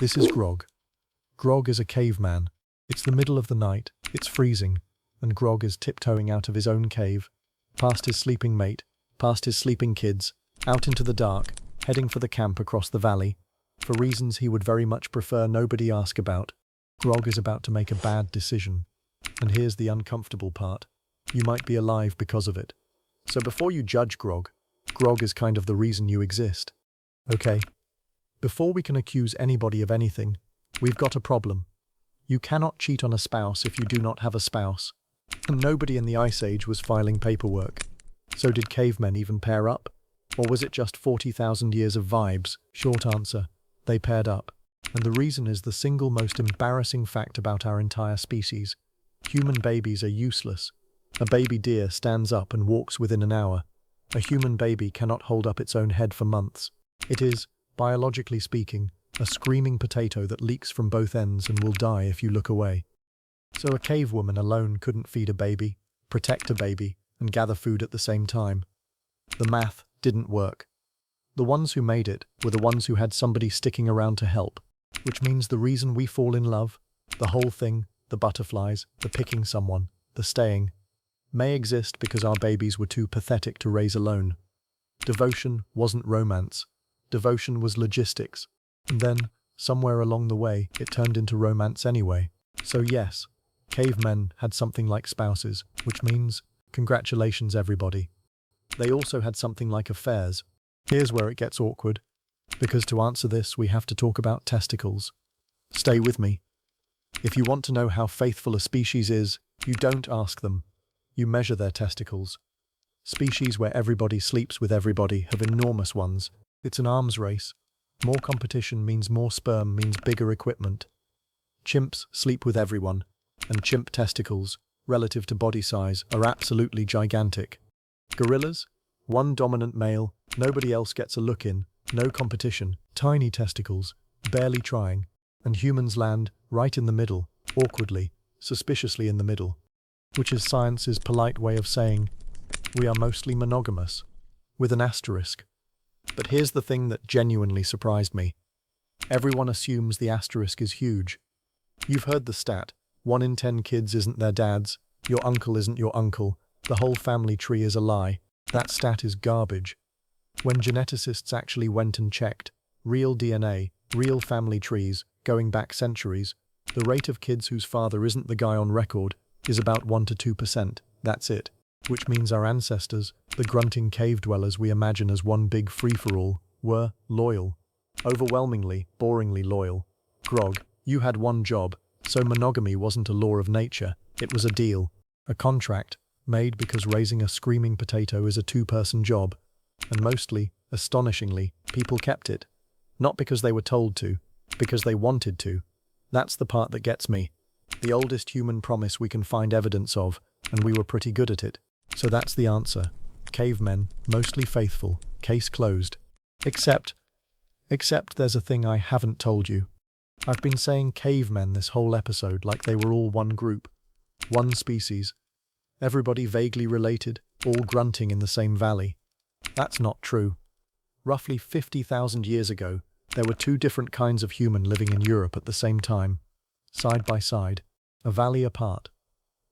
This is Grog. Grog is a caveman. It's the middle of the night, it's freezing, and Grog is tiptoeing out of his own cave, past his sleeping mate, past his sleeping kids, out into the dark, heading for the camp across the valley, for reasons he would very much prefer nobody ask about. Grog is about to make a bad decision. And here's the uncomfortable part. You might be alive because of it. So before you judge Grog, Grog is kind of the reason you exist. Okay? Before we can accuse anybody of anything, we've got a problem. You cannot cheat on a spouse if you do not have a spouse. And nobody in the Ice Age was filing paperwork. So did cavemen even pair up? Or was it just 40,000 years of vibes? Short answer, they paired up. And the reason is the single most embarrassing fact about our entire species. Human babies are useless. A baby deer stands up and walks within an hour. A human baby cannot hold up its own head for months. It is, biologically speaking, a screaming potato that leaks from both ends and will die if you look away. So a cave woman alone couldn't feed a baby, protect a baby, and gather food at the same time. The math didn't work. The ones who made it were the ones who had somebody sticking around to help, which means the reason we fall in love, the whole thing, the butterflies, the picking someone, the staying, may exist because our babies were too pathetic to raise alone. Devotion wasn't romance. Devotion was logistics. And then, somewhere along the way, it turned into romance anyway. So yes, cavemen had something like spouses, which means, congratulations everybody. They also had something like affairs. Here's where it gets awkward, because to answer this we have to talk about testicles. Stay with me. If you want to know how faithful a species is, you don't ask them. You measure their testicles. Species where everybody sleeps with everybody have enormous ones. It's an arms race. More competition means more sperm means bigger equipment. Chimps sleep with everyone, and chimp testicles, relative to body size, are absolutely gigantic. Gorillas? One dominant male, nobody else gets a look in, no competition, tiny testicles, barely trying, and humans land right in the middle, awkwardly, suspiciously in the middle, which is science's polite way of saying, we are mostly monogamous, with an asterisk. But here's the thing that genuinely surprised me. Everyone assumes the asterisk is huge. You've heard the stat, 1 in 10 kids isn't their dad's, your uncle isn't your uncle, the whole family tree is a lie. That stat is garbage. When geneticists actually went and checked, real DNA, real family trees, going back centuries, the rate of kids whose father isn't the guy on record is about 1 to 2%, that's it. Which means our ancestors, the grunting cave dwellers we imagine as one big free-for-all, were loyal. Overwhelmingly, boringly loyal. Grog, you had one job, so monogamy wasn't a law of nature, it was a deal. A contract, made because raising a screaming potato is a two-person job. And mostly, astonishingly, people kept it. Not because they were told to, because they wanted to. That's the part that gets me. The oldest human promise we can find evidence of, and we were pretty good at it. So that's the answer. Cavemen, mostly faithful, case closed. Except there's a thing I haven't told you. I've been saying cavemen this whole episode like they were all one group, one species. Everybody vaguely related, all grunting in the same valley. That's not true. Roughly 50,000 years ago, there were two different kinds of human living in Europe at the same time, side by side, a valley apart.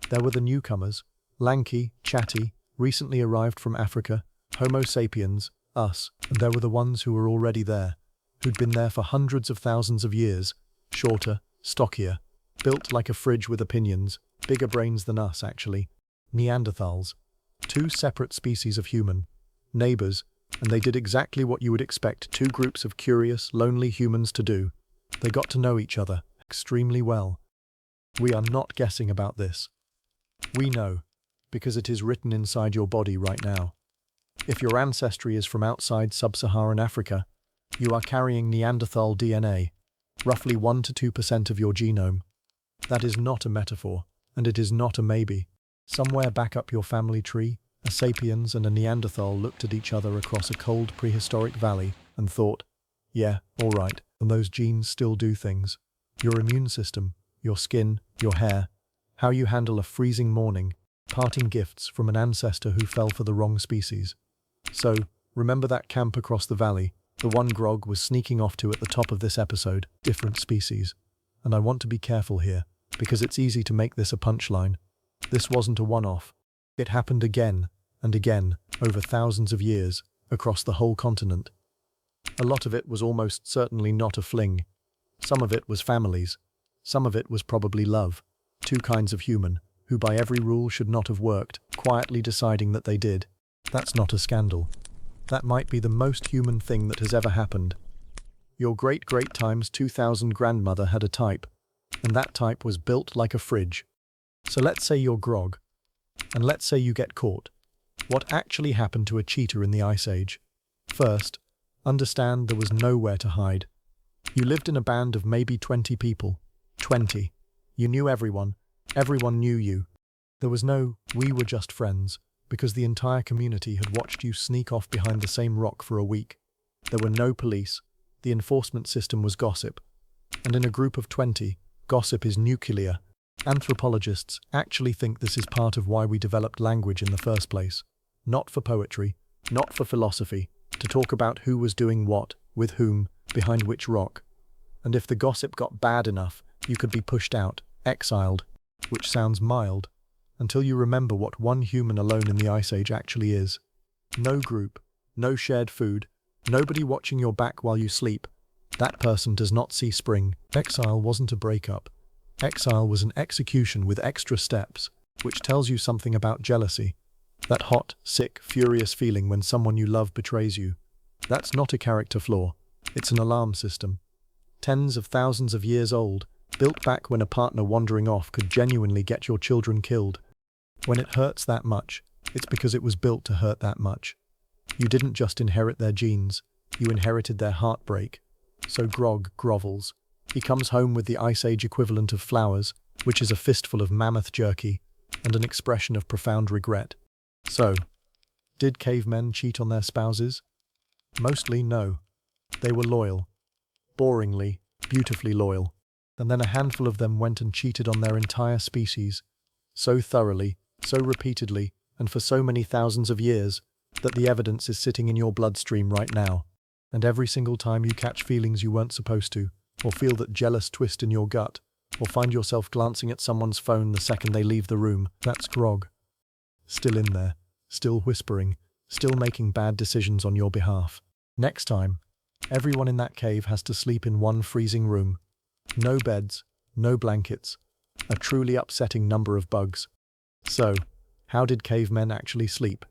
There were the newcomers, lanky, chatty, recently arrived from Africa, Homo sapiens, us, and there were the ones who were already there, who'd been there for hundreds of thousands of years, shorter, stockier, built like a fridge with opinions, bigger brains than us actually, Neanderthals. Two separate species of human, neighbors, and they did exactly what you would expect two groups of curious, lonely humans to do. They got to know each other extremely well. We are not guessing about this. We know, because it is written inside your body right now. If your ancestry is from outside sub-Saharan Africa, you are carrying Neanderthal DNA, roughly 1 to 2% of your genome. That is not a metaphor, and it is not a maybe. Somewhere back up your family tree, a sapiens and a Neanderthal looked at each other across a cold prehistoric valley and thought, yeah, all right, and those genes still do things. Your immune system, your skin, your hair, how you handle a freezing morning, parting gifts from an ancestor who fell for the wrong species. So, remember that camp across the valley, The one Grog was sneaking off to at the top of this episode, different species. And I want to be careful here, because it's easy to make this a punchline. This wasn't a one-off. It happened again and again, over thousands of years, across the whole continent. A lot of it was almost certainly not a fling. Some of it was families. Some of it was probably love. Two kinds of human, who by every rule should not have worked, quietly deciding that they did. That's not a scandal. That might be the most human thing that has ever happened. Your great-great times 2000 grandmother had a type, and that type was built like a fridge. So let's say you're Grog, and let's say you get caught. What actually happened to a cheetah in the Ice Age? First, understand there was nowhere to hide. You lived in a band of maybe 20 people. 20. You knew everyone. Everyone knew you. There was no, we were just friends, because the entire community had watched you sneak off behind the same rock for a week. There were no police. The enforcement system was gossip. And in a group of 20, gossip is nuclear. Anthropologists actually think this is part of why we developed language in the first place. Not for poetry, not for philosophy, to talk about who was doing what, with whom, behind which rock. And if the gossip got bad enough, you could be pushed out, exiled, which sounds mild, until you remember what one human alone in the Ice Age actually is. No group, no shared food, nobody watching your back while you sleep. That person does not see spring. Exile wasn't a breakup. Exile was an execution with extra steps, which tells you something about jealousy. That hot, sick, furious feeling when someone you love betrays you. That's not a character flaw. It's an alarm system. Tens of thousands of years old, built back when a partner wandering off could genuinely get your children killed. When it hurts that much, it's because it was built to hurt that much. You didn't just inherit their genes, you inherited their heartbreak. So Grog grovels. He comes home with the Ice Age equivalent of flowers, which is a fistful of mammoth jerky, and an expression of profound regret. So, did cavemen cheat on their spouses? Mostly no. They were loyal. Boringly, beautifully loyal. And then a handful of them went and cheated on their entire species. So thoroughly, so repeatedly, and for so many thousands of years, that the evidence is sitting in your bloodstream right now. And every single time you catch feelings you weren't supposed to, or feel that jealous twist in your gut, or find yourself glancing at someone's phone the second they leave the room, that's Grog. Still in there, still whispering, still making bad decisions on your behalf. Next time, everyone in that cave has to sleep in one freezing room. No beds, no blankets, a truly upsetting number of bugs. So, how did cavemen actually sleep?